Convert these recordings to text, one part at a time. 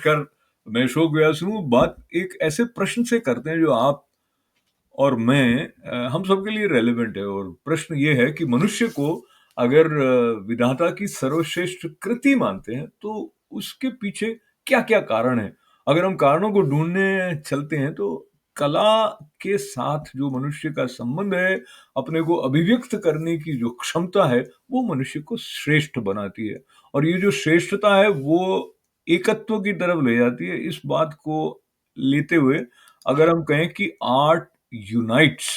नमस्कार, मैं अशोक व्यास हूँ। बात एक ऐसे प्रश्न से करते हैं जो आप और मैं हम सबके लिए रेलेवेंट है और प्रश्न ये है कि मनुष्य को अगर विधाता की सर्वश्रेष्ठ कृति मानते हैं, तो उसके पीछे क्या-क्या कारण हैं? अगर हम कारणों को ढूँढने चलते हैं, तो कला के साथ जो मनुष्य का संबंध है, अपने को अभिव्यक्त करने की जो क्षमता है, वो मनुष्य को श्रेष्ठ बनाती है और ये जो श्रेष्ठता है, वो एकत्व की तरफ ले जाती है। इस बात को लेते हुए अगर हम कहें कि आर्ट यूनाइट्स,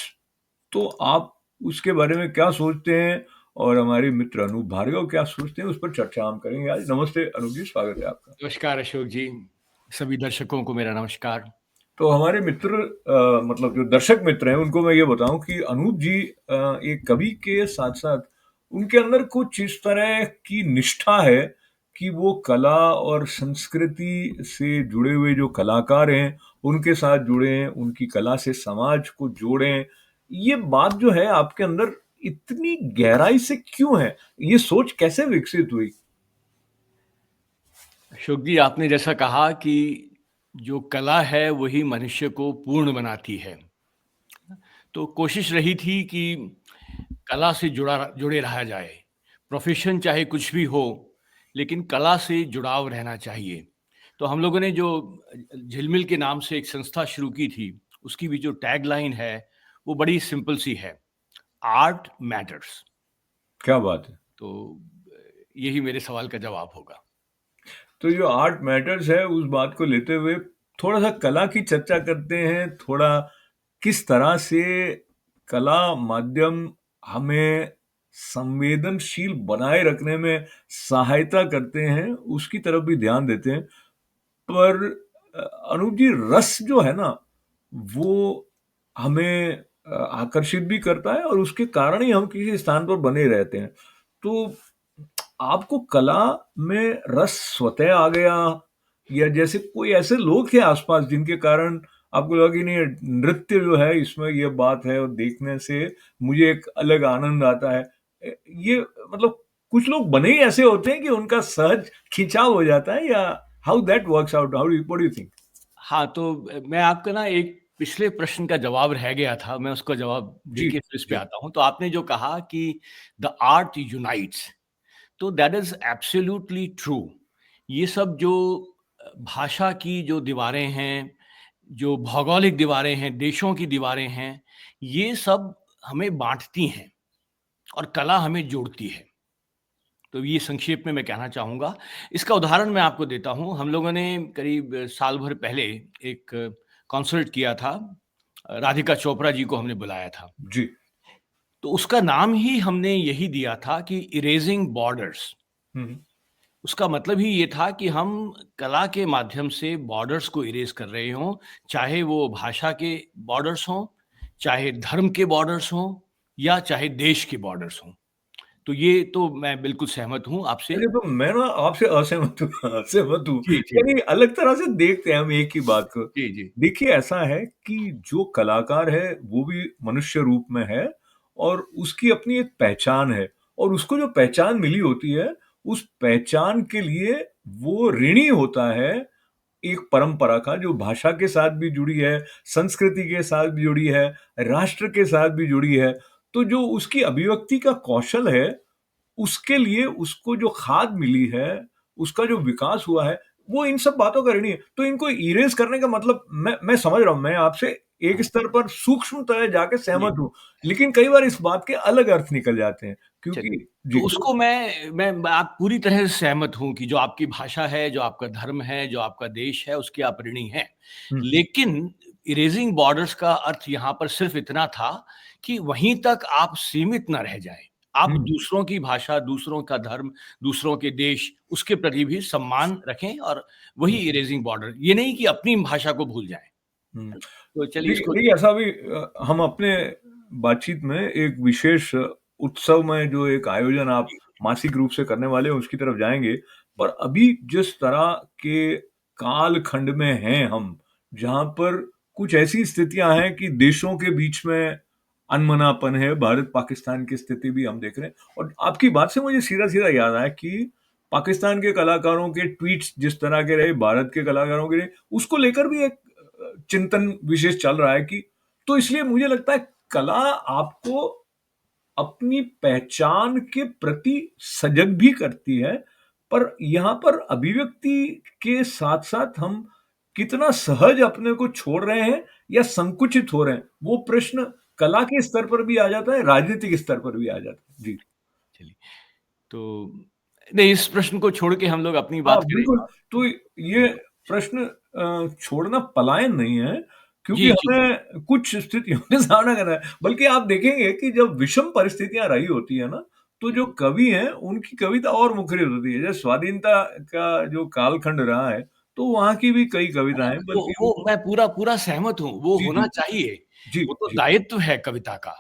तो आप उसके बारे में क्या सोचते हैं? और हमारे मित्र अनूप भार्गव क्या सोचते हैं? उस पर चर्चा हम करेंगे आज। नमस्ते अनूप जी, स्वागत है आपका। नमस्कार अशोक जी, सभी दर्शकों को मेरा नमस्कार। तो हमारे मित्र मतलब जो दर्शक मित्र हैं, उनको मैं ये बताऊँ कि अनूप जी एक कवि के साथ-साथ उनके अंदर कुछ इस तरह की निष्ठा है कि वो कला और संस्कृति से जुड़े हुए जो कलाकार हैं, उनके साथ जुड़ें, उनकी कला से समाज को जोड़ें। ये बात जो है आपके अंदर इतनी गहराई से क्यों है? ये सोच कैसे विकसित हुई? अशोक जी, आपने जैसा कहा कि जो कला है वही मनुष्य को पूर्ण बनाती है। तो कोशिश रही थी कि कला से जुड़े रहा जाए। प्रोफ़ेशन चाहे कुछ भी हो, लेकिन कला से जुड़ाव रहना चाहिए। तो हम लोगों ने जो झिलमिल के नाम से एक संस्था शुरू की थी, उसकी भी जो टैगलाइन है, वो बड़ी सिंपल सी है, आर्ट मैटर्स। क्या बात है! तो यही मेरे सवाल का जवाब होगा। तो जो आर्ट मैटर्स है, उस बात को लेते हुए थोड़ा-सा कला की चर्चा करते हैं, थोड़ा किस तरह से कला माध्यम हमें संवेदनशील बनाए रखने में सहायता करते हैं, उसकी तरफ भी ध्यान देते हैं। पर अ, अनूप जी रस जो है ना, वो हमें आकर्षित भी करता है और उसके कारण ही हम किसी स्थान पर बने रहते हैं। तो आपको कला में रस स्वतः आ गया या जैसे कोई ऐसे लोग थे आस-पास जिनके कारण आपको लगा कि नहीं नृत्य जो है इसमें ये बात है और देखने से मुझे एक अलग आनंद आता है। ये मतलब कुछ लोग बने ही ऐसे होते हैं कि उनका सहज खिंचाव हो जाता है या how that works out? How do what do you think? हाँ, तो मैं आपका ना एक पिछले प्रश्न का जवाब रह गया था, मैं उसका जवाब जी, देके फिर इस पे जी। आता हूँ। तो आपने जो कहा कि द आर्ट यूनाइट्स, तो दैट इज़ एब्सोल्यूटली ट्रू। ये सब जो भाषा की जो दीवारें हैं, जो भौगोलिक दीवारें हैं, देशों की दीवारें हैं, ये सब हमें बाँटती हैं और कला हमें जोड़ती है। तो ये संक्षेप में मैं कहना चाहूँगा। इसका उदाहरण मैं आपको देता हूँ। हम लोगों ने करीब साल भर पहले एक कॉन्सर्ट किया था। राधिका चोपड़ा जी को हमने बुलाया था। जी। तो उसका नाम ही हमने यही दिया था कि इरेज़िंग बॉर्डर्स। हुँ, हुँ। उसका मतलब ही ये था कि हम कला के माध्यम से बॉर्डर्स को इरेज़ कर रहे हों, चाहे वो भाषा के बॉर्डर्स हों, चाहे धर्म के बॉर्डर्स हों या चाहे देश के बॉर्डर्स हों। तो ये तो मैं बिल्कुल सहमत हूँ आपसे। अरे! तो मैं ना आपसे असहमत हूँ असहमत हूँ। जी, जी। यानी अलग तरह से देखते हैं हम एक ही बात को। जी, जी। देखिए ऐसा है कि जो कलाकार है वो भी मनुष्य रूप में है और उसकी अपनी एक पहचान है और उसको जो पहचान मिली होती है, उस पहचान के लिए वो ऋणी होता है एक परंपरा का जो भाषा के साथ भी जुड़ी है, संस्कृति के साथ भी जुड़ी है, राष्ट्र के साथ भी जुड़ी है। तो जो उसकी अभिव्यक्ति का कौशल है उसके लिए उसको जो खाद मिली है, उसका जो विकास हुआ है, वो इन सब बातों का ऋणी है। तो इनको इरेज़ करने का मतलब मैं समझ रहा हूँ, मैं आपसे एक स्तर पर सूक्ष्मतः जाके जी, सहमत हूँ। लेकिन कई बार इस बात के अलग अर्थ निकल जाते हैं चलिए। क्योंकि तो जी। उसको मैं आप पूरी तरह से सहमत हूँ कि जो आपकी भाषा है, जो आपका धर्म है, जो आपका देश है, उसके आप ऋणी हैं। हुँ, लेकिन इरेज़िंग बॉर्डर्स का अर्थ यहाँ पर सिर्फ़ इतना था कि वहीं तक आप सीमित ना रह जाएँ। आप हुँ, दूसरों की भाषा, दूसरों का धर्म, दूसरों के देश, उसके प्रति भी सम्मान रखें और वही हुँ, इरेज़िंग बॉर्डर। ये नहीं कि अपनी भाषा को भूल जाएँ। हुँ। है ना? तो चलिए देखिए इसको देखिए ऐसा भी हम अपने बातचीत में एक विशेष उत्सव में जो एक आयोजन आप जी, मासिक रूप से करने वाले हैं उसकी तरफ जाएँगे। पर जी, अभी जिस तरह के कालखंड में हैं हम, जहाँ पर कुछ ऐसी स्थितियाँ हैं कि देशों के बीच में अनमनापन है, भारत-पाकिस्तान की स्थिति भी हम देख रहे हैं। और आपकी बात से मुझे सीधा-सीधा याद आया कि पाकिस्तान के कलाकारों के ट्वीट्स जिस तरह के रहे, भारत के कलाकारों के रहे, उसको लेकर भी एक चिंतन विशेष चल रहा है कि तो इसलिए मुझे लगता है कला आपको अपनी पहचान के प्रति सजग भी करती है, पर यहाँ पर अभिव्यक्ति के साथ-साथ हम कितना सहज अपने को छोड़ रहे हैं या संकुचित हो रहे हैं, वो प्रश्न कला के स्तर पर भी आ जाता है, राजनीतिक स्तर पर भी आ जाता है। जी। चलिए, तो नहीं, इस प्रश्न को छोड़ के हम लोग अपनी हाँ, बात करें। बिल्कुल। तो ये प्रश्न छोड़ना पलायन नहीं है, क्योंकि जी, जी। हमें कुछ स्थितियों का सामना करना है। बल्कि आप देखेंगे कि जब विषम परिस्थितियाँ रही होती है ना, तो जो कवि हैं, उनकी कविता और मुखरित होती है। जैसे स्वाधीनता का जो कालखंड रहा है, तो वहाँ की भी कई कविताएँ बल्कि वो मैं पूरा पूरा सहमत हूँ, वो जी, जी। होना चाहिए। जी, वो तो जी। दायित्व है कविता का।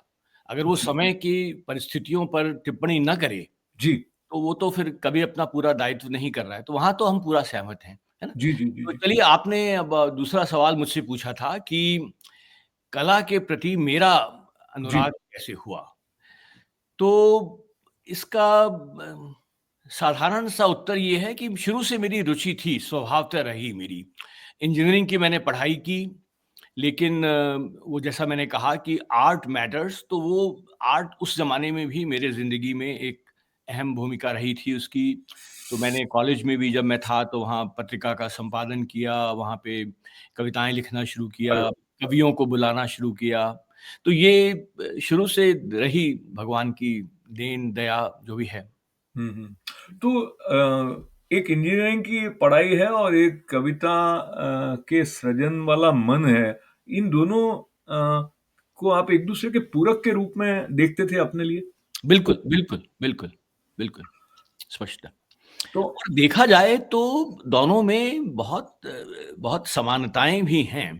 अगर वो जी, समय की परिस्थितियों पर टिप्पणी ना करे, जी। तो वो तो फिर कभी अपना पूरा दायित्व नहीं कर रहा है। तो वहाँ तो हम पूरा सहमत हैं, है ना? जी, जी, जी, तो जी। चलिए, आपने अब दूसरा सवाल मुझसे पूछा था कि कला के प्रति मेरा जी। अनुराग कैसे हुआ? तो इसका साधारण सा उत्तर ये है कि शुरू से मेरी रुचि थी, स्वभावतः रही मेरी। इंजीनियरिंग की मैंने पढ़ाई की, लेकिन वो जैसा मैंने कहा कि आर्ट मैटर्स, तो वो आर्ट उस ज़माने में भी मेरे ज़िंदगी में एक अहम भूमिका रही थी उसकी। तो मैंने कॉलेज में भी जब मैं था, तो वहाँ पत्रिका का संपादन किया, वहाँ पे कविताएँ लिखना शुरू अरे किया, वाह! कवियों को बुलाना शुरू किया। तो ये शुरू से रही भगवान की देन, दया जो भी है। हुँ, हुँ। तो एक इंजीनियरिंग की पढ़ाई है और एक कविता के सृजन वाला मन है। इन दोनों को आप एक-दूसरे के पूरक के रूप में देखते थे अपने लिए? बिल्कुल, बिल्कुल, बिल्कुल, बिल्कुल, स्पष्टतः। तो और देखा जाए तो दोनों में बहुत समानताएँ भी हैं।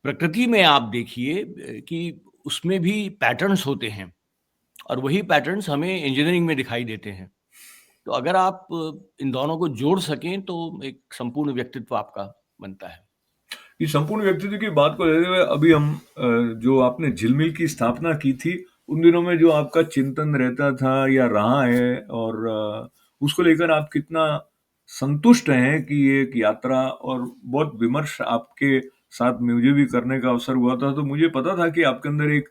प्रकृति में आप देखिए कि उसमें भी पैटर्न्स होते हैं, और वही पैटर्न्स हमें इंजीनियरिंग में दिखाई देते हैं। तो अगर आप इन दोनों को जोड़ सकें, तो एक संपूर्ण व्यक्तित्व आपका बनता है। इस संपूर्ण व्यक्तित्व की बात को लेते हुए अभी हम जो आपने झिलमिल की स्थापना की थी, उन दिनों में जो आपका चिंतन रहता था या रहा है और उसको लेकर आप कितना संतुष्ट हैं कि ये एक यात्रा और बहुत विमर्श आपके साथ मुझे भी करने का अवसर हुआ था, तो मुझे पता था कि आपके अंदर एक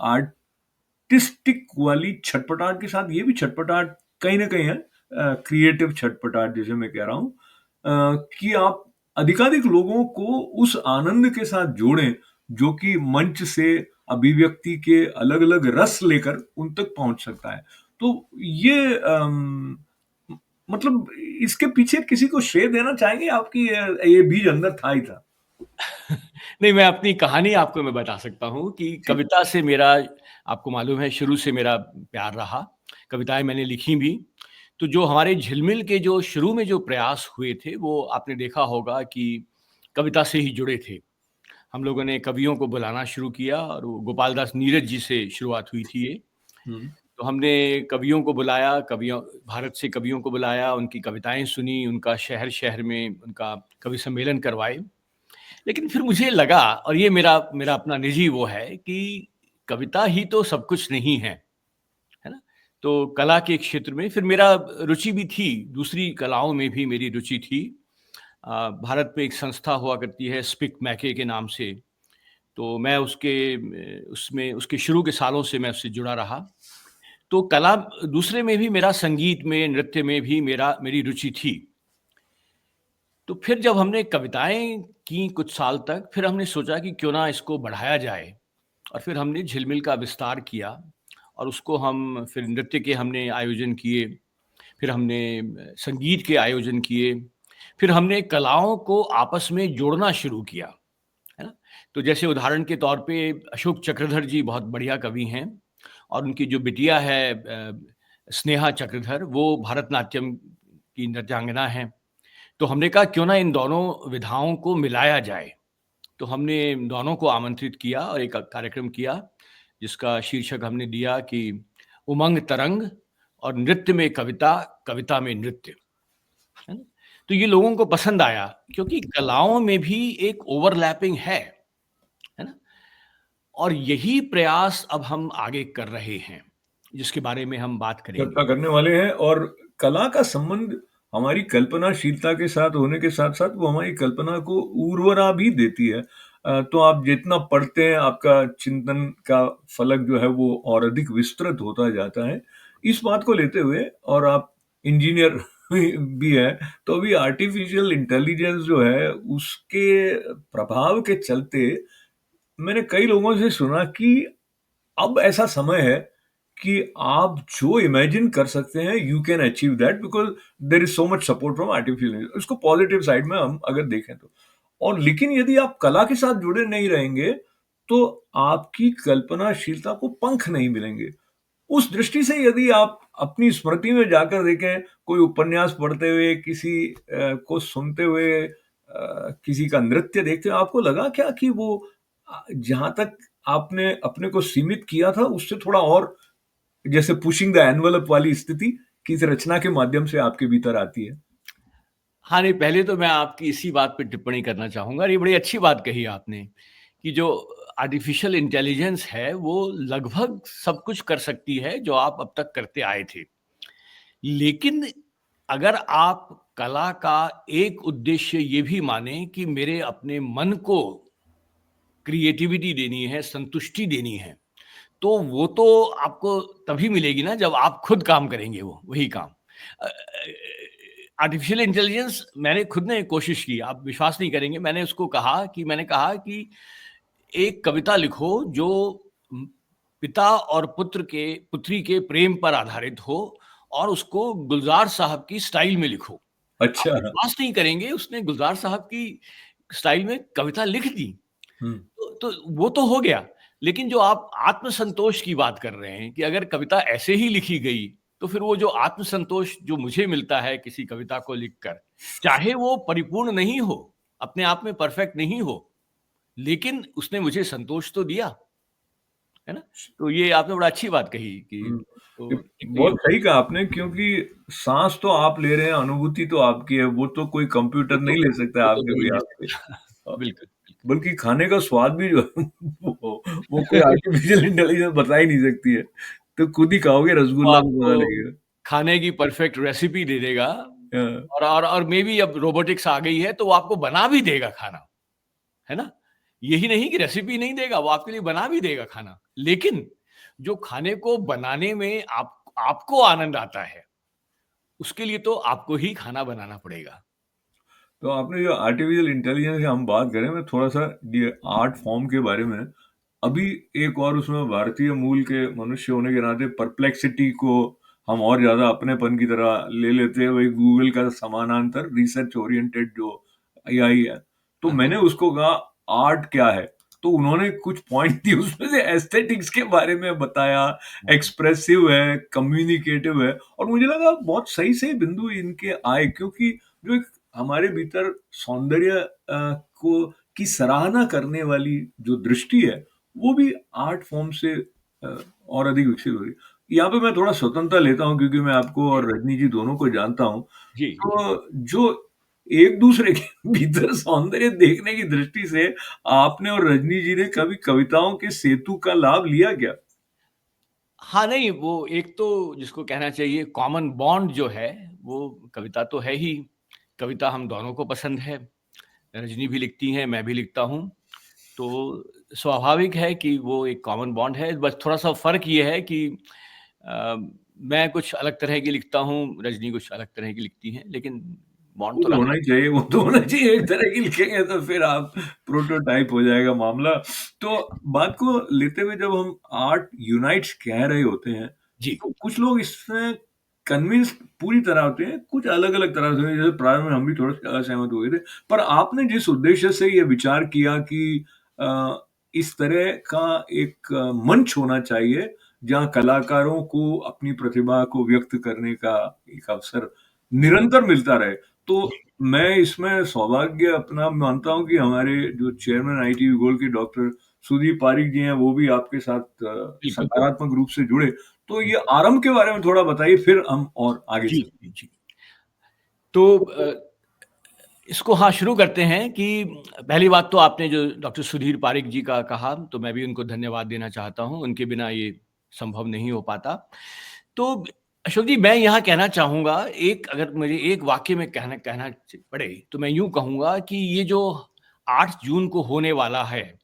आर्टिस्टिक वाली छटपटाहट के साथ ये भी छटपटाहट कहीं न कहीं है, क्रिएटिव छटपटाहट जिसे मैं कह रहा हूँ, कि आप अधिकाधिक लोगों को उस आनंद के साथ जोड़ें, जो कि मंच से अभिव्यक्ति के अलग-अलग रस लेकर उन तक पहुँच सकता है। तो ये मतलब इसके पीछे किसी को श्रेय देना चाहेंगे आपकी ये बीज अंदर था ही था? नहीं, मैं अपनी कहानी आपको मैं बता सकता हूँ कि जी। कविता से मेरा, आपको मालूम है, शुरू से मेरा प्यार रहा। कविताएँ मैंने लिखी भी। तो जो हमारे झिलमिल के जो शुरू में जो प्रयास हुए थे, वो आपने देखा होगा कि कविता से ही जुड़े थे। हम लोगों ने कवियों को बुलाना शुरू किया, और वो गोपाल दास नीरज जी से शुरुआत हुई थी ये। हुँ। तो हमने कवियों को बुलाया, कवियों भारत से कवियों को बुलाया, उनकी कविताएँ सुनी, उनका शहर-शहर में उनका कवि सम्मेलन करवाए। लेकिन फिर मुझे लगा, और ये मेरा मेरा अपना निजी वो है कि कविता ही तो सब कुछ नहीं है ना? तो कला के क्षेत्र में फिर मेरा रुचि भी थी, दूसरी कलाओं में भी मेरी रुचि थी। भारत में एक संस्था हुआ करती है स्पिक मैके के नाम से, तो मैं उसमें उसके शुरू के सालों से मैं उससे जुड़ा रहा। तो कला दूसरे में भी, मेरा संगीत में, नृत्य में भी मेरी रुचि थी। तो फिर जब हमने कविताएँ की कुछ साल तक, फिर हमने सोचा कि क्यों ना इसको बढ़ाया जाए, और फिर हमने झिलमिल का विस्तार किया, और उसको हम फिर नृत्य के हमने आयोजन किए, फिर हमने संगीत के आयोजन किए, फिर हमने कलाओं को आपस में जोड़ना शुरू किया, है ना? तो जैसे उदाहरण के तौर पे अशोक चक्रधर जी बहुत बढ़िया कवि हैं, और उनकी जो बिटिया है स्नेहा चक्रधर, वो भरतनाट्यम की नृत्यांगना हैं। तो हमने कहा क्यों ना इन दोनों विधाओं को मिलाया जाए। तो हमने इन दोनों को आमंत्रित किया और एक कार्यक्रम किया, जिसका शीर्षक हमने दिया कि उमंग तरंग, और नृत्य में कविता, कविता में नृत्य। है ना? तो ये लोगों को पसंद आया, क्योंकि कलाओं में भी एक ओवरलैपिंग है ना? और यही प्रयास अब हम आगे कर रहे हैं, जिसके बारे में हम बात करेंगे। चर्चा करने वाले हैं और कला का संबंध हमारी कल्पनाशीलता के साथ होने के साथ-साथ वो हमारी कल्पना को उर्वरा भी देती है। तो आप जितना पढ़ते हैं, आपका चिंतन का फलक जो है वो और अधिक विस्तृत होता जाता है। इस बात को लेते हुए और आप इंजीनियर भी हैं, तो अभी आर्टिफ़िशियल इंटेलिजेंस जो है उसके प्रभाव के चलते मैंने कई लोगों से सुना कि अब ऐसा समय है कि आप जो इमेजिन कर सकते हैं you can achieve that because there is so much support from artificial इसको पॉजिटिव साइड में हम अगर देखें तो। और लेकिन यदि आप कला के साथ जुड़े नहीं रहेंगे, तो आपकी कल्पनाशीलता को पंख नहीं मिलेंगे। उस दृष्टि से यदि आप अपनी स्मृति में जाकर देखें, कोई उपन्यास पढ़ते हुए, किसी को सुनते हुए किसी का नृत्य देखते हुए आपको लगा क्या कि वो जहाँ तक आपने अपने को सीमित किया था, उससे थोड़ा और जैसे पुशिंग द एनवेलप वाली स्थिति किसी रचना के माध्यम से आपके भीतर आती है? हाँ, नहीं, पहले तो मैं आपकी इसी बात पे टिप्पणी करना चाहूँगा और ये बड़ी अच्छी बात कही आपने कि जो आर्टिफ़िशियल इंटेलिजेंस है, वो लगभग सब कुछ कर सकती है, जो आप अब तक करते आए थे। लेकिन अगर आप कला का एक उद्देश्य ये भी मानें कि मेरे अपने मन को क्रिएटिविटी देनी है, संतुष्टि देनी है, तो वो तो आपको तभी मिलेगी ना जब आप खुद काम करेंगे वही काम। आर्टिफ़िशियल इंटेलिजेंस मैंने खुद ने कोशिश की, आप विश्वास नहीं करेंगे, मैंने कहा कि एक कविता लिखो जो पिता और पुत्री के प्रेम पर आधारित हो और उसको गुलज़ार साहब की स्टाइल में लिखो। आप अच्छा। विश्वास नहीं करेंगे, उसने गुलज़ार साहब की स्टाइल में कविता लिख दी। हुँ। तो वो तो हो गया, लेकिन जो आप आत्मसंतोष की बात कर रहे हैं कि अगर कविता ऐसे ही लिखी गई, तो फिर वो जो आत्मसंतोष जो मुझे मिलता है किसी कविता को लिखकर, चाहे वो परिपूर्ण नहीं हो, अपने आप में परफेक्ट नहीं हो, लेकिन उसने मुझे संतोष तो दिया, है ना? तो ये आपने बड़ा अच्छी बात कही कि हुँ। ये तो एक तो ये बहुत सही कहा आपने क्योंकि साँस तो आप ले रहे हैं, अनुभूति तो आपकी है, वो तो कोई कंप्यूटर नहीं ले सकता वो तो आपके हो ही नहीं बजाय से। सकता। अ, बिल्कुल, बिल्कुल। बल्कि खाने का स्वाद भी जो है वो कोई आर्टिफ़िशियल इंटेलिजेंस बता ही नहीं सकती है। तो खुद ही खाओगे वो रसगुल्ला तो आपको पता लगेगा। खाने की परफेक्ट रेसिपी दे देगा हाँ। और मेबी अब रोबोटिक्स आ गई है, तो वो आपको बना भी देगा खाना। है ना? यही नहीं कि रेसिपी नहीं देगा, वो आपके लिए बना भी देगा खाना। लेकिन जो खाने को बनाने में आपको आनंद आता है, उसके लिए तो आपको ही खाना बनाना पड़ेगा। तो आपने जो आर्टिफिशियल इंटेलिजेंस की हम बात करें, मैं थोड़ा-सा ये आर्ट फॉर्म के बारे में अभी एक और उसमें भारतीय मूल के मनुष्य होने के नाते परप्लेक्सिटी को हम और ज़्यादा अपनेपन की तरह ले लेते हैं। वही गूगल का समानांतर रिसर्च ओरिएंटेड जो एआई है। तो हाँ, हाँ। मैंने उसको कहा आर्ट क्या है? तो उन्होंने कुछ पॉइंट दिए उसमें से एस्थेटिक्स के बारे में बताया, एक्सप्रेसिव है, कम्युनिकेटिव है और मुझे लगा बहुत सही-सही बिंदु इनके आए क्योंकि जो एक हमारे भीतर सौंदर्य को की सराहना करने वाली जो दृष्टि है, वो भी आर्ट फॉर्म से और अधिक विकसित हो रही है। यहाँ पे मैं थोड़ा स्वतंत्रता लेता हूँ क्योंकि मैं आपको जी, और रजनी जी दोनों को जानता हूँ। जी, जी। तो जो एक-दूसरे के भीतर सौंदर्य देखने की दृष्टि से आपने और रजनी जी ने कभी कविताओं के सेतु का लाभ लिया क्या? हाँ, नहीं, वो एक तो जिसको कहना चाहिए कॉमन बॉन्ड जो है, वो कविता तो है ही। कविता हम दोनों को पसंद है। रजनी भी लिखती हैं, मैं भी लिखता हूँ। तो स्वाभाविक है कि वो एक कॉमन बॉन्ड है, बस थोड़ा-सा फ़र्क ये है कि अ, मैं कुछ अलग तरह की लिखता हूँ, रजनी कुछ अलग तरह की लिखती हैं, लेकिन बॉन्ड वो तो तो रहा होना है। ही चाहिए, वो तो होना चाहिए। एक तरह की लिखेंगे तो फिर आप प्रोटोटाइप हो जाएगा मामला। तो बात को लेते हुए जब हम आर्ट यूनाइट्स कह रहे होते हैं, जी, तो कुछ लोग इसमें कन्विंस्ड पूरी तरह होते हैं, कुछ अलग-अलग तरह से जैसे प्रारंभ में हम भी थोड़े से असहमत हुए थे। पर आपने जिस उद्देश्य से ये विचार किया कि अ, इस तरह का एक मंच होना चाहिए, जहाँ कलाकारों को अपनी प्रतिभा को व्यक्त करने का एक अवसर निरंतर मिलता रहे। तो मैं इसमें सौभाग्य अपना मानता हूँ कि हमारे जो चेयरमैन आईटीवी गोल्ड के डॉक्टर सुदीप पारिक जी हैं, वो भी आपके साथ बिल्कुल। सकारात्मक रूप से जुड़े। तो ये आरंभ के बारे में थोड़ा बताइए, फिर हम और आगे जी, चलते जी। तो इसको हाँ, शुरू करते हैं कि पहली बात तो आपने जो डॉक्टर सुधीर पारिक जी का कहा, तो मैं भी उनको धन्यवाद देना चाहता हूँ। उनके बिना ये संभव नहीं हो पाता। तो अशोक जी, मैं यहाँ कहना चाहूँगा, एक अगर मुझे एक वाक्य में कहना कहना पड़े, तो मैं यूँ कहूँगा कि ये जो 8 जून को होने वाला है,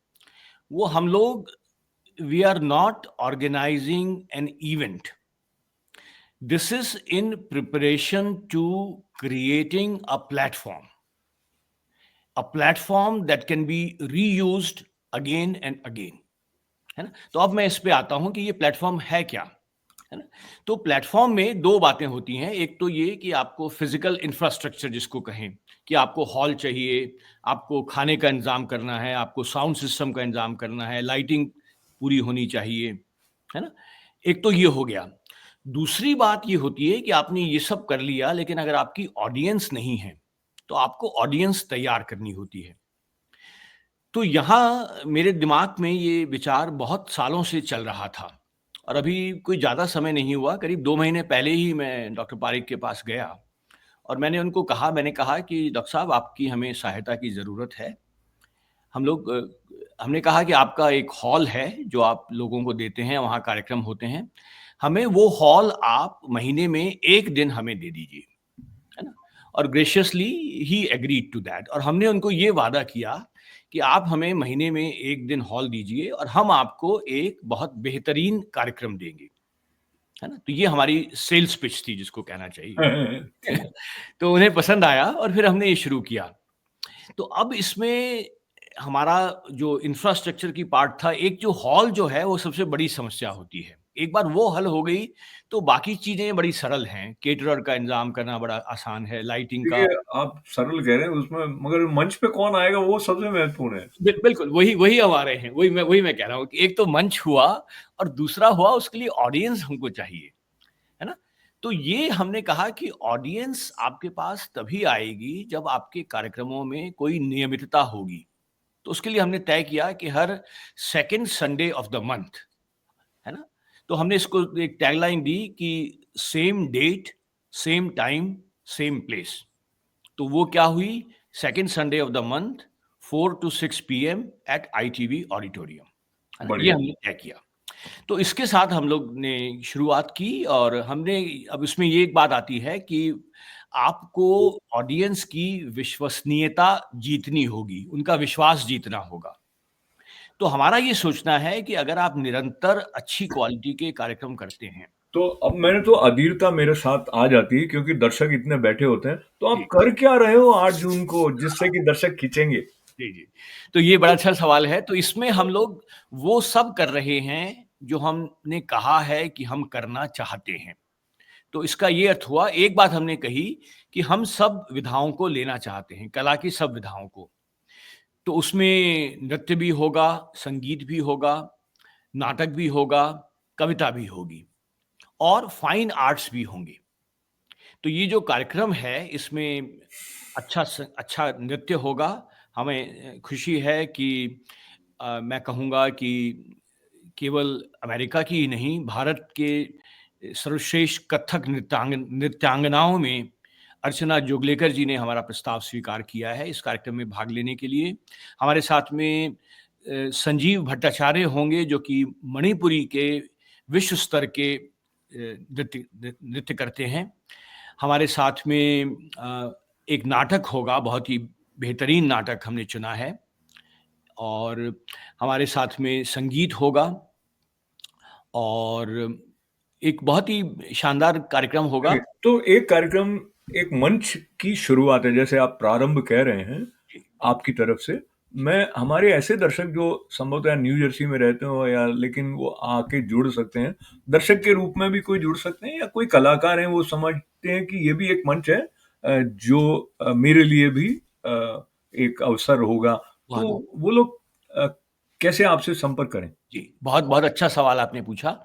वो हम लोग we are not organizing an event. This is in preparation to creating a platform that can be reused again and again, है ना? तो अब मैं इस पे आता हूँ कि ये प्लेटफ़ॉर्म है क्या? है ना? तो प्लेटफ़ॉर्म में 2 बातें होती हैं। एक तो ये कि आपको फ़िज़िकल इंफ्रास्ट्रक्चर जिसको कहें, कि आपको हॉल चाहिए, आपको खाने का इंतज़ाम करना है, आपको साउंड सिस्टम का इंतज़ाम करना है, लाइटिंग पूरी होनी चाहिए, है ना? एक तो ये हो गया। दूसरी बात ये होती है कि आपने ये सब कर लिया, लेकिन अगर आपकी ऑडियंस नहीं है, तो आपको ऑडियंस तैयार करनी होती है। तो यहाँ मेरे दिमाग में ये विचार बहुत सालों से चल रहा था और अभी कोई ज़्यादा समय नहीं हुआ, करीब 2 महीने पहले ही मैं डॉक्टर पारिक के पास गया और मैंने कहा कि डॉक्टर साहब, आपकी हमें सहायता की ज़रूरत है। हमने कहा कि आपका एक हॉल है जो आप लोगों को देते हैं, वहाँ कार्यक्रम होते हैं। हमें वो हॉल आप महीने में 1 दिन हमें दे दीजिए, है ना? और graciously he agreed to that और हमने उनको ये वादा किया कि आप हमें महीने में 1 दिन हॉल दीजिए और हम आपको एक बहुत बेहतरीन कार्यक्रम देंगे, है ना? तो ये हमारी सेल्स पिच थी जिसको कहना चाहिए। ठीक। तो उन्हें पसंद आया और फिर हमने ये शुरू किया। तो अब इसमें हमारा जो इंफ्रास्ट्रक्चर की पार्ट था, एक जो हॉल जो है वो सबसे बड़ी समस्या होती है। एक बार वो हल हो गई तो बाकी चीज़ें बड़ी सरल हैं। कैटरर का इंतज़ाम करना बड़ा आसान है, लाइटिंग का। देखिए, आप सरल कह रहे हैं उसमें, मगर मंच पे कौन आएगा वो सबसे महत्वपूर्ण है। बिल्कुल, वही वही हम आ रहे हैं। वही मैं कह रहा हूँ कि एक तो मंच हुआ और दूसरा हुआ उसके लिए ऑडियंस हमको चाहिए, है ना? तो ये हमने कहा कि ऑडियंस आपके पास तभी आएगी जब आपके कार्यक्रमों में कोई नियमितता होगी। तो उसके लिए हमने तय किया कि हर second Sunday of the month, है ना? तो हमने इसको एक टैगलाइन दी कि same date, same time, same place. तो वो क्या हुई? Second Sunday of the month 4 to 6 PM at ITV auditorium, है ना? ये बढ़िया। हमने तय किया। तो इसके साथ हम लोग ने शुरुआत की और हमने अब इसमें ये एक बात आती है कि आपको ऑडियंस की विश्वसनीयता जीतनी होगी, उनका विश्वास जीतना होगा। तो हमारा ये सोचना है कि अगर आप निरंतर अच्छी क्वालिटी के कार्यक्रम करते हैं। तो अब मैंने तो अधीरता मेरे साथ आ जाती है क्योंकि दर्शक इतने बैठे होते हैं, तो आप जी, कर क्या रहे हो 8 जून को जिससे कि दर्शक खींचेंगे? जी, जी। तो ये बड़ा अच्छा सवाल है। तो इसमें हम लोग वो सब कर रहे हैं जो हमने कहा है कि हम करना चाहते हैं। तो इसका ये अर्थ हुआ, एक बात हमने कही कि हम सब विधाओं को लेना चाहते हैं, कला की सब विधाओं को। तो उसमें नृत्य भी होगा, संगीत भी होगा, नाटक भी होगा, कविता भी होगी और फाइन आर्ट्स भी होंगे। तो ये जो कार्यक्रम है इसमें अच्छा नृत्य होगा। हमें खुशी है कि मैं कहूँगा कि केवल अमेरिका की ही नहीं, भारत के सर्वश्रेष्ठ कथक नृत्यांगनाओं में अर्चना जोगलेकर जी ने हमारा प्रस्ताव स्वीकार किया है इस कार्यक्रम में भाग लेने के लिए। हमारे साथ में संजीव भट्टाचार्य होंगे जो कि मणिपुरी के विश्व स्तर के नृत्य करते हैं। हमारे साथ में एक नाटक होगा, बहुत ही बेहतरीन नाटक हमने चुना है और हमारे साथ में संगीत होगा और एक बहुत ही शानदार कार्यक्रम होगा। देखिए, तो एक कार्यक्रम, एक मंच की शुरुआत है, जैसे आप प्रारंभ कह रहे हैं जी, आपकी तरफ से। मैं हमारे ऐसे दर्शक जो संभवतः न्यू जर्सी में रहते हो या लेकिन वो आके जुड़ सकते हैं, दर्शक के रूप में भी कोई जुड़ सकते हैं या कोई कलाकार हैं वो समझते हैं कि ये भी एक मंच है जो मेरे लिए भी एक अवसर होगा, तो बहुत वो लोग अ, कैसे आपसे संपर्क करें? जी, बहुत-बहुत अच्छा सवाल आपने पूछा।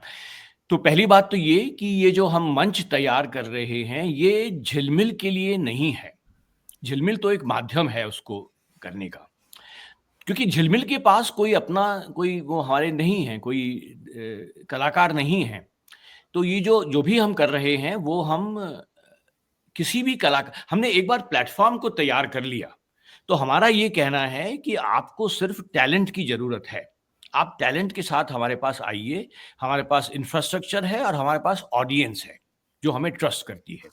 तो पहली बात तो ये कि ये जो हम मंच तैयार कर रहे हैं, ये झिलमिल के लिए नहीं है। झिलमिल तो एक माध्यम है उसको करने का। क्योंकि झिलमिल के पास कोई अपना कोई वो हमारे नहीं हैं, कोई कलाकार नहीं हैं। तो ये जो जो भी हम कर रहे हैं, वो हम किसी भी हमने एक बार प्लेटफ़ॉर्म को तैयार कर लिया, तो हमारा ये कहना है कि आपको सिर्फ़ टैलेंट की ज़रूरत है। आप टैलेंट के साथ हमारे पास आइए, हमारे पास इंफ्रास्ट्रक्चर है और हमारे पास ऑडियंस है। जो हमें ट्रस्ट करती है।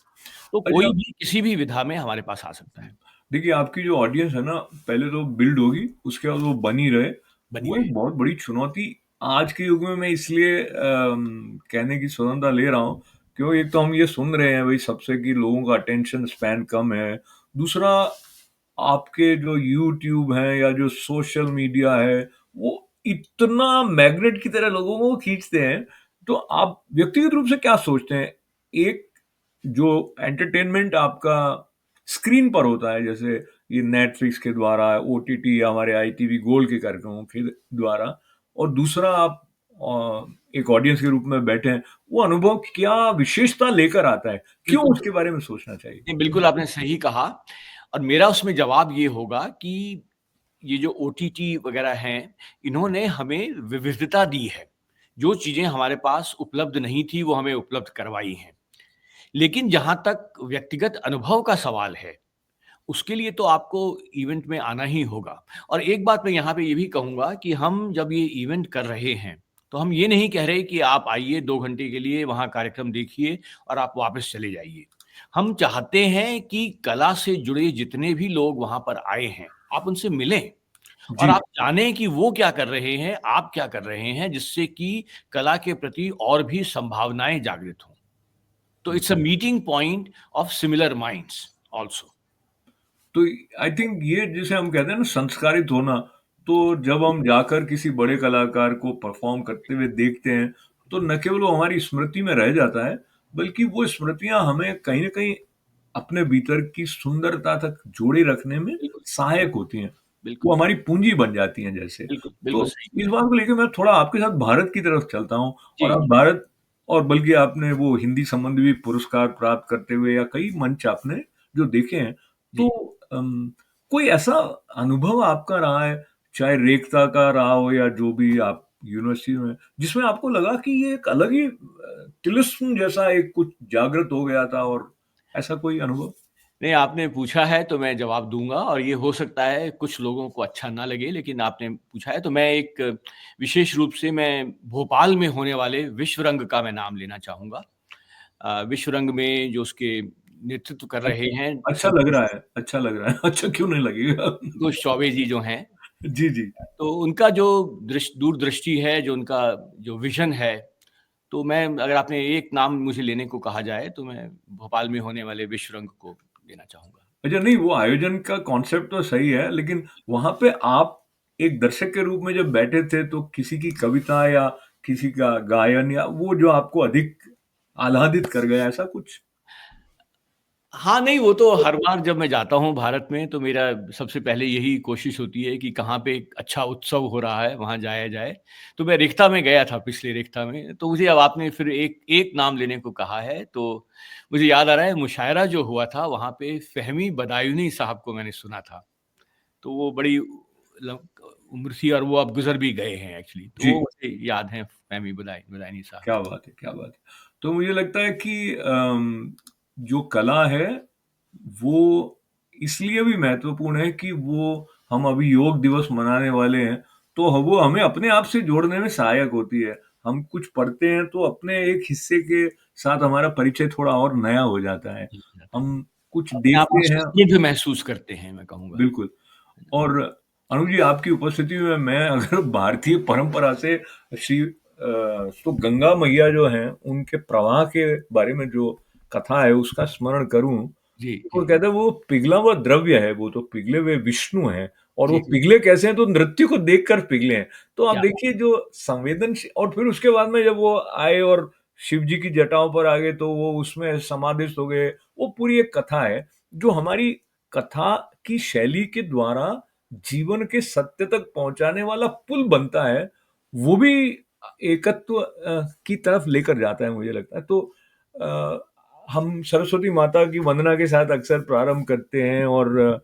तो अच्छा। कोई भी किसी भी विधा में हमारे पास आ सकता है, देखिए, आपकी जो ऑडियंस है ना, पहले तो बिल्ड होगी, उसके बाद वो बनी रहे, बनी वो रहे। एक बहुत बड़ी चुनौती आज के युग में मैं इसलिए कहने की स्वतंत्रता ले रहा हूँ, क्योंकि एक तो हम ये सुन रहे हैं भाई सबसे कि लोगों का अटेंशन स्पैन कम है। दूसरा, आपके जो यूट्यूब है या जो सोशल मीडिया है, वो इतना मैग्नेट की तरह लोगों को खींचते हैं। तो आप व्यक्तिगत रूप से क्या सोचते हैं? एक जो एंटरटेनमेंट आपका स्क्रीन पर होता है, जैसे ये नेटफ्लिक्स के द्वारा, ओटीटी या हमारे आईटीवी गोल्ड के कार्यक्रमों के द्वारा, और दूसरा आप एक ऑडियंस के रूप में बैठे हैं, वो अनुभव क्या विशेषता लेकर आता है? क्यों बिल्कुल, उसके बारे में सोचना चाहिए? नहीं, बिल्कुल आपने सही कहा और मेरा उसमें जवाब ये होगा कि ये जो ओटीटी वगैरह हैं, इन्होंने हमें विविधता दी है। जो चीज़ें हमारे पास उपलब्ध नहीं थी, वो हमें उपलब्ध करवाई हैं। लेकिन जहाँ तक व्यक्तिगत अनुभव का सवाल है, उसके लिए तो आपको इवेंट में आना ही होगा। और एक बात मैं यहाँ पे ये भी कहूँगा कि हम जब ये इवेंट कर रहे हैं, तो हम ये नहीं कह रहे कि आप आइए 2 घंटे के लिए वहाँ कार्यक्रम देखिए और आप वापस चले जाइए। हम चाहते हैं कि कला से जुड़े जितने भी लोग वहाँ पर आए हैं, आप उनसे मिलें और जी। आप जानें कि वो क्या कर रहे हैं, आप क्या कर रहे हैं, जिससे कि कला के प्रति और भी संभावनाएँ जागृत हों। तो it's a meeting point of similar minds also. तो आई थिंक ये जिसे हम कहते हैं ना संस्कारित होना, तो जब हम जाकर किसी बड़े कलाकार को परफॉर्म करते हुए देखते हैं, तो न केवल वो हमारी स्मृति में रह जाता है, बल्कि वो स्मृतियां हमें कहीं न कहीं अपने भीतर की सुंदरता तक जोड़े रखने में बिल्कुल, सहायक होती हैं। वो बिल्कुल, हमारी पूंजी बन जाती हैं जैसे। बिल्कुल, तो बिल्कुल सही इस कहा। बात को लेके मैं थोड़ा आपके साथ भारत की तरफ चलता हूँ, और जी, आप भारत, और बल्कि आपने वो हिंदी संबंधी भी पुरस्कार प्राप्त करते हुए या कई मंच आपने जो देखे हैं, तो जी। कोई ऐसा अनुभव आपका रहा है, चाहे रेखता का रहा हो या जो भी आप यूनिवर्सिटी में, जिसमें आपको लगा कि ये एक अलग ही तिलिस्म जैसा एक कुछ जागृत हो गया था, और ऐसा कोई अनुभव? नहीं, आपने पूछा है तो मैं जवाब दूँगा और ये हो सकता है कुछ लोगों को अच्छा ना लगे, लेकिन आपने पूछा है तो मैं एक विशेष रूप से मैं भोपाल में होने वाले विश्व रंग का मैं नाम लेना चाहूँगा। विश्व रंग में जो उसके नेतृत्व कर रहे अच्छा, हैं अच्छा लग रहा है, अच्छा लग रहा है। अच्छा क्यों नहीं लगेगा? संतोष चौबे जी जो हैं, जी, जी। तो उनका जो दूरदृष्टि है, जो उनका जो विज़न है, तो मैं अगर आपने एक नाम मुझे लेने को कहा जाए, तो मैं भोपाल में होने वाले विश्व रंग को लेना चाहूँगा। अच्छा, नहीं, वो आयोजन का कॉन्सेप्ट तो सही है, लेकिन वहाँ पे आप एक दर्शक के रूप में जब बैठे थे, तो किसी की कविता या किसी का गायन या वो जो आपको अधिक आह्लादित कर गया, ऐसा कुछ? हाँ, नहीं वो तो हर बार जब मैं जाता हूँ भारत में तो मेरा सबसे पहले यही कोशिश होती है कि कहाँ पे एक अच्छा उत्सव हो रहा है, वहाँ जाया जाए। तो मैं रिख्ता में गया था पिछले रिख्ता में, तो मुझे अब आपने फिर एक एक नाम लेने को कहा है, तो मुझे याद आ रहा है मुशायरा जो हुआ था वहाँ पे फ़हमी बदायूनी साहब को मैंने सुना था। तो वो बड़ी ल उम्र थी और वो अब गुज़र भी गए हैं एक्चुअली। तो जी। वो मुझे याद है फ़हमी बदायूनी साहब। क्या बात है, क्या बात है। तो मुझे लगता है कि जो कला है, वो इसलिए भी महत्वपूर्ण है कि वो, हम अभी योग दिवस मनाने वाले हैं, तो वो हमें अपने आप से जोड़ने में सहायक होती है। हम कुछ पढ़ते हैं तो अपने एक हिस्से के साथ हमारा परिचय थोड़ा और नया हो जाता है। हो जाता है। हम कुछ अपने आप को देखते हैं। समृद्ध महसूस करते हैं मैं कहूँगा। बिल्कुल। और अनु जी, आपकी उपस्थिति में मैं अगर भारतीय परंपरा से तो गंगा मैया जो हैं, उनके प्रवाह के बारे में जो कथा है, उसका स्मरण करूँ, जी, वो जी। कहते हैं वो पिघला हुआ द्रव्य है, वो तो पिघले हुए विष्णु हैं, और वो जी, जी। पिघले कैसे हैं, तो नृत्य को देखकर पिघले हैं। तो आप क्या बात देखिए जो संवेदनशील, और फिर उसके बाद में जब वो आए और शिव जी की जटाओं पर आ गए, तो वो उसमें समाधिस्थ हो गए। वो पूरी एक कथा है, जो हमारी कथा की शैली के द्वारा जीवन के सत्य तक पहुँचाने वाला पुल बनता है, वो भी एकत्व की तरफ लेकर जाता है, मुझे लगता है। तो अ, हम सरस्वती माता की वंदना के साथ अक्सर प्रारंभ करते हैं, और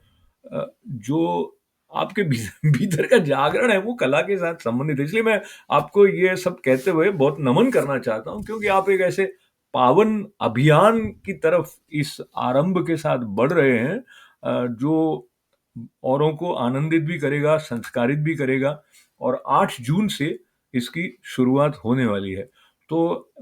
जो आपके भी भीतर का जागरण है, वो कला के साथ संबंधित है। इसलिए मैं आपको ये सब कहते हुए बहुत नमन करना चाहता हूँ, क्योंकि आप एक ऐसे पावन अभियान की तरफ इस आरंभ के साथ बढ़ रहे हैं, जो औरों को आनंदित भी करेगा, संस्कारित भी करेगा, और 8 जून से इसकी शुरुआत होने वाली है। तो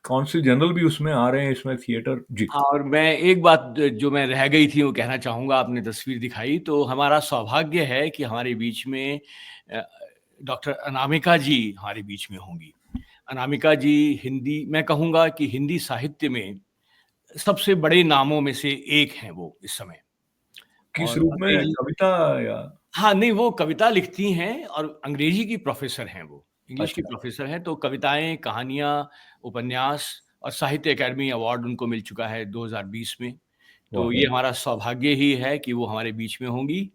कौंसिल जनरल भी उसमें आ रहे हैं, इसमें थिएटर जी। हाँ, और मैं एक बात जो मैं रह गई थी वो कहना चाहूँगा, आपने तस्वीर दिखाई तो हमारा सौभाग्य है कि हमारे बीच में अ, डॉक्टर अनामिका जी हमारे बीच में होंगी। अनामिका जी हिंदी मैं कहूँगा कि हिंदी साहित्य में सबसे बड़े नामों में से एक हैं वो इस समय। किस और रूप में, अंग्रेज़ी कविता या? हाँ, नहीं वो कविता लिखती हैं और अंग्रेज़ी की प्रोफ़ेसर हैं वो, इंग्लिश की अच्छा, प्रोफ़ेसर हैं, तो कविताएँ, कहानियाँ, उपन्यास और साहित्य अकादमी अवार्ड उनको मिल चुका है 2020 में। तो वाह! ये हमारा सौभाग्य ही है कि वो हमारे बीच में होंगी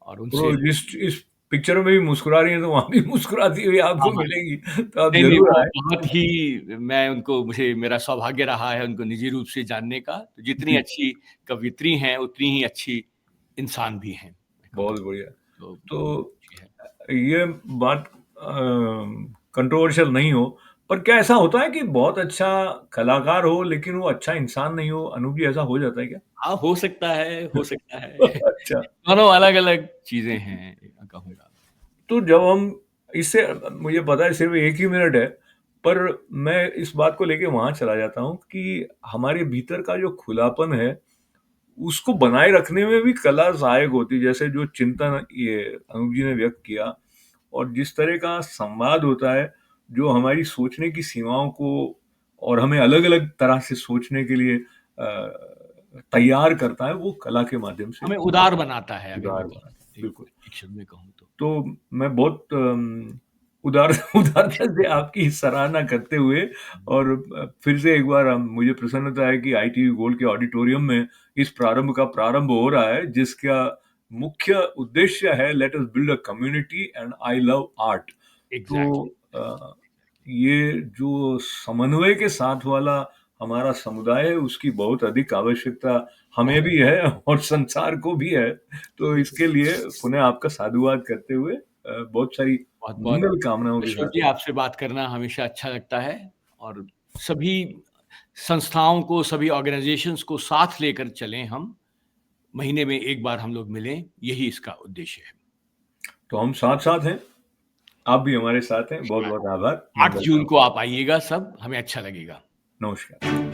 और तो उनसे इस पिक्चर में भी मुस्कुरा रही हैं, तो वहाँ भी मुस्कुराती हुई हाँ, आपको हाँ। मिलेंगी, तो आप नहीं, नहीं, ज़रूर वो आएँ। बहुत ही मैं उनको मुझे मेरा सौभाग्य रहा है उनको निजी रूप से जानने का। तो जितनी जी, अच्छी कवयित्री हैं, उतनी ही अच्छी इंसान भी हैं, मैं बहुत कहूँगा। बढ़िया। तो तो ये है। ये बात कंट्रोवर्शियल नहीं हो, पर क्या ऐसा होता है कि बहुत अच्छा कलाकार हो, लेकिन वो अच्छा इंसान नहीं हो? अनूप जी, ऐसा हो जाता है क्या? हाँ, हो सकता है, हो सकता है। अच्छा। दोनों अलग-अलग चीज़ें हैं, मैं कहूँगा। तो जब हम इससे मुझे पता है सिर्फ़ 1 ही मिनट है, पर मैं इस बात को लेके वहाँ चला जाता हूँ कि हमारे भीतर का जो खुलापन है, उसको बनाए रखने में भी कला सहायक होती है। जैसे जो चिंतन ये अनूप जी ने व्यक्त किया और जिस तरह का संवाद होता है, जो हमारी सोचने की सीमाओं को और हमें अलग-अलग तरह से सोचने के लिए तैयार करता है, वो कला के माध्यम से हमें उदार बनाता है अगर मैं उदार कहूँ, बनाता है। एक बिल्कुल। एक शब्द में कहूँ तो। तो मैं बहुत उदार उदारता से आपकी सराहना करते हुए और फिर से एक बार मुझे प्रसन्नता है कि आईटीवी गोल्ड के ऑडिटोरियम में इस प्रारंभ का प्रारंभ हो रहा है, जिसका मुख्य उद्देश्य है let us build a community and I love art. तो एग्ज़ैक्टली। ये जो समन्वय के साथ वाला हमारा समुदाय है, उसकी बहुत अधिक आवश्यकता हमें बहुत, भी है और संसार को भी है। तो इसके लिए पुनः आपका साधुवाद करते हुए बहुत सारी बहुत-बहुत मंगल कामनाओं के ईश्वर साथ। जी आपसे बात करना हमेशा अच्छा लगता है और सभी संस्थाओं को, सभी ऑर्गनाइज़ेशंस को साथ लेकर चलें हम। महीने में 1 बार हम लोग मिलें, यही इसका उद्देश्य है। तो हम साथ-साथ हैं, आप भी हमारे साथ हैं। बहुत-बहुत आभार। 8 मंगल जून को कामना। आप आइएगा सब, हमें अच्छा लगेगा। नमस्कार।